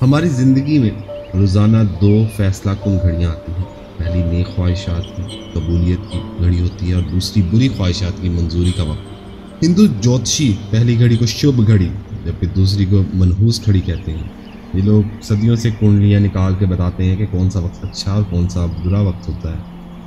ہماری زندگی میں روزانہ دو فیصلہ کن گھڑیاں آتی ہیں۔ پہلی نیک خواہشات کی قبولیت کی گھڑی ہوتی ہے اور دوسری بری خواہشات کی منظوری کا وقت۔ ہندو جوتشی پہلی گھڑی کو شبھ گھڑی جبکہ دوسری کو منحوس گھڑی کہتے ہیں۔ یہ لوگ صدیوں سے کنڈلیاں نکال کے بتاتے ہیں کہ کون سا وقت اچھا اور کون سا برا وقت ہوتا ہے۔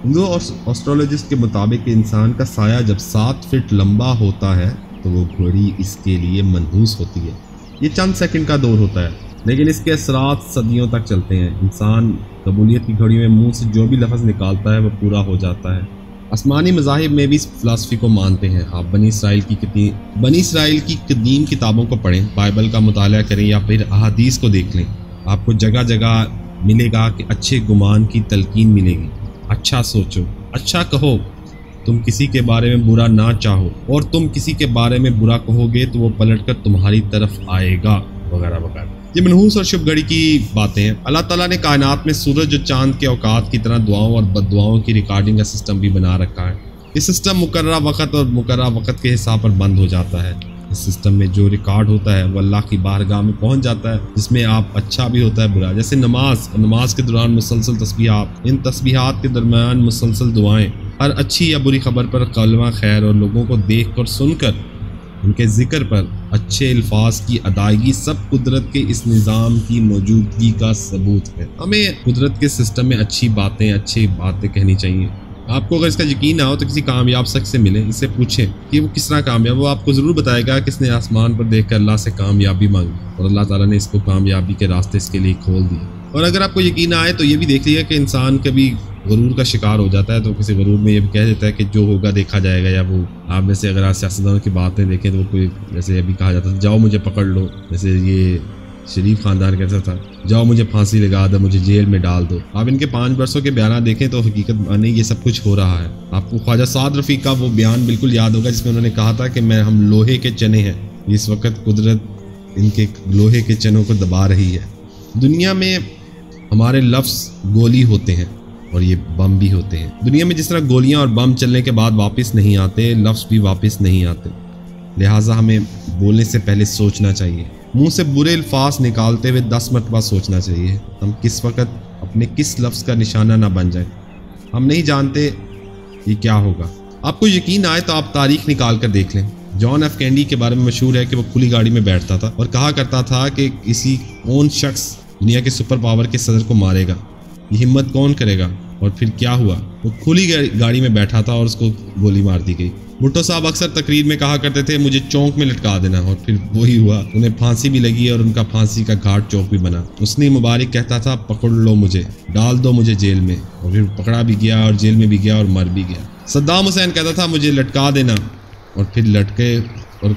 ہندو آسٹرولوجسٹ کے مطابق انسان کا سایہ جب 7 فٹ لمبا ہوتا ہے تو وہ گھڑی اس کے لیے منحوس ہوتی ہے۔ یہ چند سیکنڈ کا دور ہوتا ہے لیکن اس کے اثرات صدیوں تک چلتے ہیں۔ انسان قبولیت کی گھڑی میں منہ سے جو بھی لفظ نکالتا ہے وہ پورا ہو جاتا ہے۔ آسمانی مذاہب میں بھی اس فلسفی کو مانتے ہیں۔ آپ بنی اسرائیل کی قدیم کتابوں کو پڑھیں، بائبل کا مطالعہ کریں یا پھر احادیث کو دیکھ لیں، آپ کو جگہ جگہ ملے گا کہ اچھے گمان کی تلقین ملے گی۔ اچھا سوچو، اچھا کہو، تم کسی کے بارے میں برا نہ چاہو، اور تم کسی کے بارے میں برا کہو گے تو وہ پلٹ کر تمہاری طرف آئے گا، وغیرہ وغیرہ۔ یہ منحوس اور شبھ گھڑی کی باتیں ہیں۔ اللہ تعالیٰ نے کائنات میں سورج اور چاند کے اوقات کی طرح دعاؤں اور بد دعاؤں کی ریکارڈنگ کا سسٹم بھی بنا رکھا ہے۔ یہ سسٹم مقررہ وقت اور مقررہ وقت کے حساب پر بند ہو جاتا ہے۔ اس سسٹم میں جو ریکارڈ ہوتا ہے وہ اللہ کی بارگاہ میں پہنچ جاتا ہے، جس میں آپ اچھا بھی ہوتا ہے برا، جیسے نماز اور نماز کے دوران مسلسل تسبیحات، ان تسبیحات کے درمیان مسلسل دعائیں، ہر اچھی یا بری خبر پر کلمہ خیر اور لوگوں کو دیکھ کر سن کر ان کے ذکر پر اچھے الفاظ کی ادائیگی، سب قدرت کے اس نظام کی موجودگی کا ثبوت ہے۔ ہمیں قدرت کے سسٹم میں اچھی باتیں کہنی چاہیے۔ آپ کو اگر اس کا یقین نہ ہو تو کسی کامیاب شخص سے ملیں، اس سے پوچھیں کہ وہ کس طرح کامیاب، وہ آپ کو ضرور بتائے گا کہ اس نے آسمان پر دیکھ کر اللہ سے کامیابی مانگی اور اللہ تعالیٰ نے اس کو کامیابی کے راستے اس کے لیے کھول دیے۔ اور اگر آپ کو یقین نہ آئے تو یہ بھی دیکھ لیجیے کہ انسان کبھی غرور کا شکار ہو جاتا ہے تو کسی غرور میں یہ بھی کہہ دیتا ہے کہ جو ہوگا دیکھا جائے گا، یا وہ آپ میں سے اگر آپ سیاستدانوں کی باتیں دیکھیں تو وہ کوئی جیسے ابھی کہا جاتا تھا جاؤ مجھے پکڑ لو، جیسے یہ شریف خاندان کہتا تھا جاؤ مجھے پھانسی لگا دو، مجھے جیل میں ڈال دو۔ آپ ان کے 5 برسوں کے بیانات دیکھیں تو حقیقت میں یہ سب کچھ ہو رہا ہے۔ آپ کو خواجہ سعد رفیق کا وہ بیان بالکل یاد ہوگا جس میں انہوں نے کہا تھا کہ ہم لوہے کے چنے ہیں، اس وقت قدرت ان کے لوہے کے چنوں کو دبا رہی ہے۔ دنیا میں ہمارے لفظ گولی ہوتے ہیں اور یہ بم بھی ہوتے ہیں۔ دنیا میں جس طرح گولیاں اور بم چلنے کے بعد واپس نہیں آتے، لفظ بھی واپس نہیں آتے، لہٰذا ہمیں بولنے سے پہلے سوچنا چاہیے۔ منہ سے برے الفاظ نکالتے ہوئے 10 مرتبہ سوچنا چاہیے، ہم کس وقت اپنے کس لفظ کا نشانہ نہ بن جائیں۔ ہم نہیں جانتے یہ کیا ہوگا۔ آپ کو یقین آئے تو آپ تاریخ نکال کر دیکھ لیں۔ جان ایف کینڈی کے بارے میں مشہور ہے کہ وہ کھلی گاڑی میں بیٹھتا تھا اور کہا کرتا تھا کہ کسی کون شخص دنیا کے سپر پاور کے صدر کو مارے گا، یہ ہمت کون کرے گا؟ اور پھر کیا ہوا؟ وہ کھلی گاڑی میں بیٹھا تھا اور اس کو گولی مار دی گئی۔ بھٹو صاحب اکثر تقریر میں کہا کرتے تھے مجھے چونک میں لٹکا دینا، اور پھر وہی ہوا، انہیں پھانسی بھی لگی اور ان کا پھانسی کا گھاٹ چوک بھی بنا۔ حسنی مبارک کہتا تھا پکڑ لو مجھے، ڈال دو مجھے جیل میں، اور پھر پکڑا بھی گیا اور جیل میں بھی گیا اور مر بھی گیا۔ صدام حسین کہتا تھا مجھے لٹکا دینا، اور پھر لٹکے اور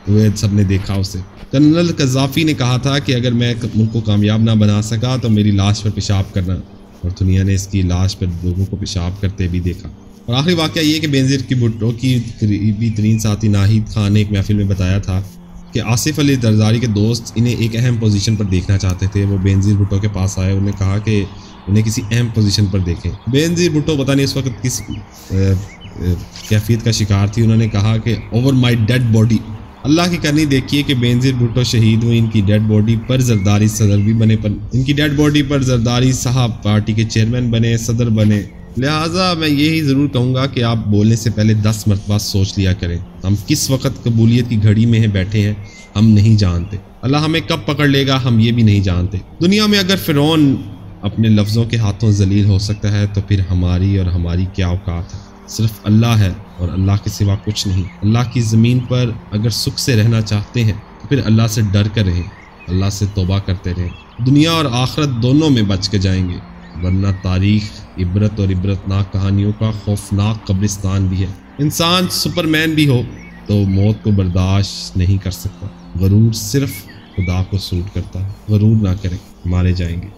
ہوئے، سب نے دیکھا اسے۔ کرنل قذافی نے کہا تھا کہ اگر میں ملک کو کامیاب نہ بنا سکا تو میری لاش پر پیشاب کرنا، اور دنیا نے اس کی لاش پر لوگوں کو پیشاب کرتے بھی دیکھا۔ اور آخری واقعہ یہ کہ بینظیر کی بھٹو کی قریبی ترین ساتھی ناہید خان نے ایک محفل میں بتایا تھا کہ آصف علی زرداری کے دوست انہیں ایک اہم پوزیشن پر دیکھنا چاہتے تھے۔ وہ بینظیر بھٹو کے پاس آئے، انہوں نے کہا کہ انہیں کسی اہم پوزیشن پر دیکھیں۔ بینظیر بھٹو پتہ نہیں اس وقت کس کیفیت کا شکار تھی، انہوں نے کہا کہ اوور مائی ڈیڈ باڈی۔ اللہ کی کرنی دیکھیے کہ بینظیر بھٹو شہید ہوئے، ان کی ڈیڈ باڈی پر زرداری صدر بھی بنے، ان کی ڈیڈ باڈی پر زرداری صاحب پارٹی کے چیئرمین بنے، صدر بنے۔ لہٰذا میں یہی ضرور کہوں گا کہ آپ بولنے سے پہلے 10 مرتبہ سوچ لیا کریں۔ ہم کس وقت قبولیت کی گھڑی میں بیٹھے ہیں ہم نہیں جانتے، اللہ ہمیں کب پکڑ لے گا ہم یہ بھی نہیں جانتے۔ دنیا میں اگر فرعون اپنے لفظوں کے ہاتھوں ذلیل ہو سکتا ہے تو پھر ہماری کیا اوقات ہے؟ صرف اللہ ہے اور اللہ کے سوا کچھ نہیں۔ اللہ کی زمین پر اگر سکھ سے رہنا چاہتے ہیں تو پھر اللہ سے ڈر کر رہیں، اللہ سے توبہ کرتے رہیں۔ دنیا اور آخرت دونوں میں بچ کے جائیں گے، ورنہ تاریخ عبرت اور عبرتناک کہانیوں کا خوفناک قبرستان بھی ہے۔ انسان سپرمین بھی ہو تو موت کو برداشت نہیں کر سکتا۔ غرور صرف خدا کو سوٹ کرتا ہے۔ غرور نہ کریں، مارے جائیں گے۔